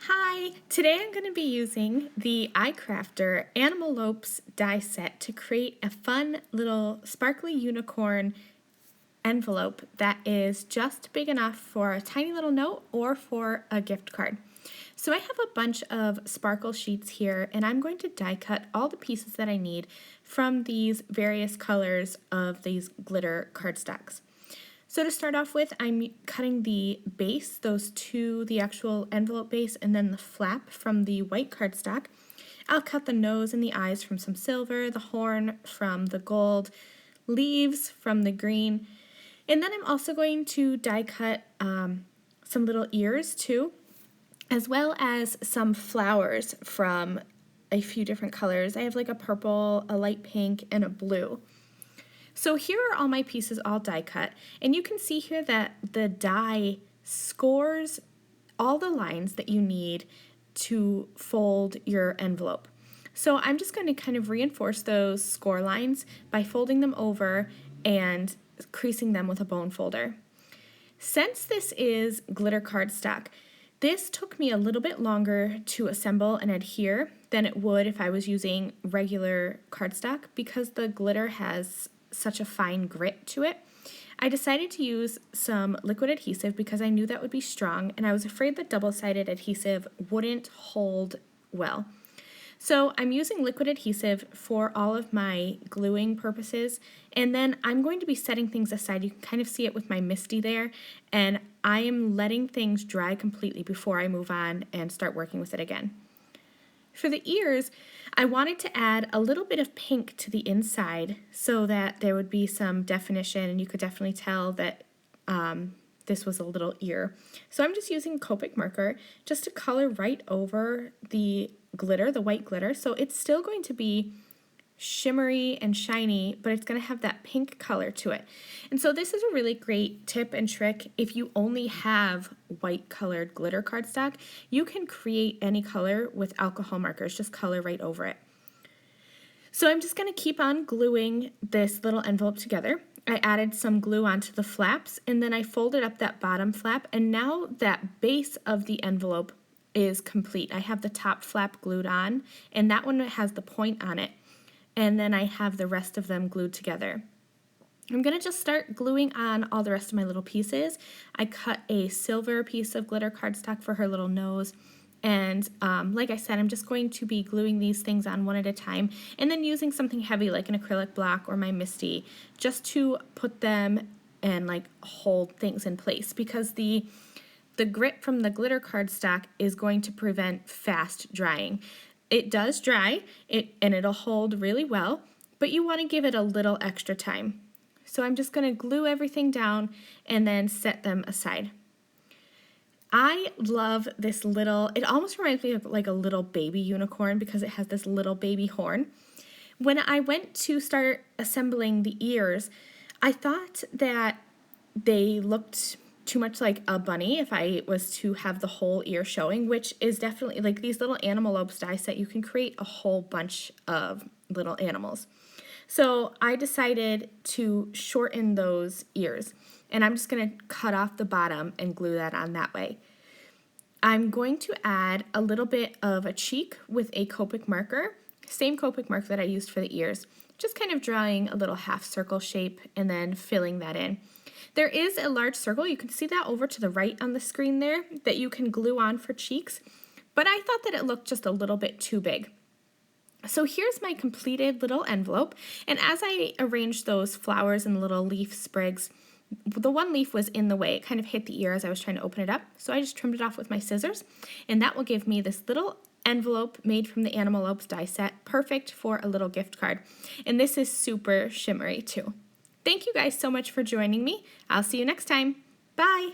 Hi, today I'm going to be using the iCrafter Animal Lopes die set to create a fun little sparkly unicorn envelope that is just big enough for a tiny little note or for a gift card. So I have a bunch of sparkle sheets here, and I'm going to die cut all the pieces that I need from these various colors of these glitter cardstocks. So to start off with, I'm cutting the base, the actual envelope base, and then the flap from the white cardstock. I'll cut the nose and the eyes from some silver, the horn from the gold, leaves from the green, and then I'm also going to die cut some little ears too, as well as some flowers from a few different colors. I have like a purple, a light pink, and a blue. So here are all my pieces all die cut, and you can see here that the die scores all the lines that you need to fold your envelope. So I'm just going to kind of reinforce those score lines by folding them over and creasing them with a bone folder. Since this is glitter cardstock, this took me a little bit longer to assemble and adhere than it would if I was using regular cardstock because the glitter has such a fine grit to it. I decided to use some liquid adhesive because I knew that would be strong, and I was afraid that double-sided adhesive wouldn't hold well. So I'm using liquid adhesive for all of my gluing purposes, and then I'm going to be setting things aside. You can kind of see it with my MISTI there, and I am letting things dry completely before I move on and start working with it again. For the ears, I wanted to add a little bit of pink to the inside so that there would be some definition, and you could definitely tell that this was a little ear. So I'm just using Copic marker just to color right over the glitter, the white glitter. So it's still going to be shimmery and shiny, but it's going to have that pink color to it. And so this is a really great tip and trick. If you only have white colored glitter cardstock, you can create any color with alcohol markers, just color right over it. So I'm just going to keep on gluing this little envelope together. I added some glue onto the flaps, and then I folded up that bottom flap, and now that base of the envelope is complete. I have the top flap glued on, and that one has the point on it. And then I have the rest of them glued together. I'm going to just start gluing on all the rest of my little pieces. I cut a silver piece of glitter cardstock for her little nose. And like I said, I'm just going to be gluing these things on one at a time and then using something heavy like an acrylic block or my MISTI just to put them and like hold things in place, because the grit from the glitter cardstock is going to prevent fast drying. It does dry, and it'll hold really well, but you want to give it a little extra time. So I'm just going to glue everything down and then set them aside. I love this little, it almost reminds me of like a little baby unicorn because it has this little baby horn. When I went to start assembling the ears, I thought that they looked too much like a bunny if I was to have the whole ear showing, which is definitely like these little Animal Lopes die set. You can create a whole bunch of little animals. So I decided to shorten those ears, and I'm just going to cut off the bottom and glue that on that way. I'm going to add a little bit of a cheek with a Copic marker, same Copic marker that I used for the ears, just kind of drawing a little half circle shape and then filling that in. There is a large circle, you can see that over to the right on the screen there, that you can glue on for cheeks, but I thought that it looked just a little bit too big. So here's my completed little envelope, and as I arranged those flowers and little leaf sprigs, the one leaf was in the way. It kind of hit the ear as I was trying to open it up, so I just trimmed it off with my scissors, and that will give me this little envelope made from the Animal Lopes die set, perfect for a little gift card. And this is super shimmery too. Thank you guys so much for joining me. I'll see you next time. Bye!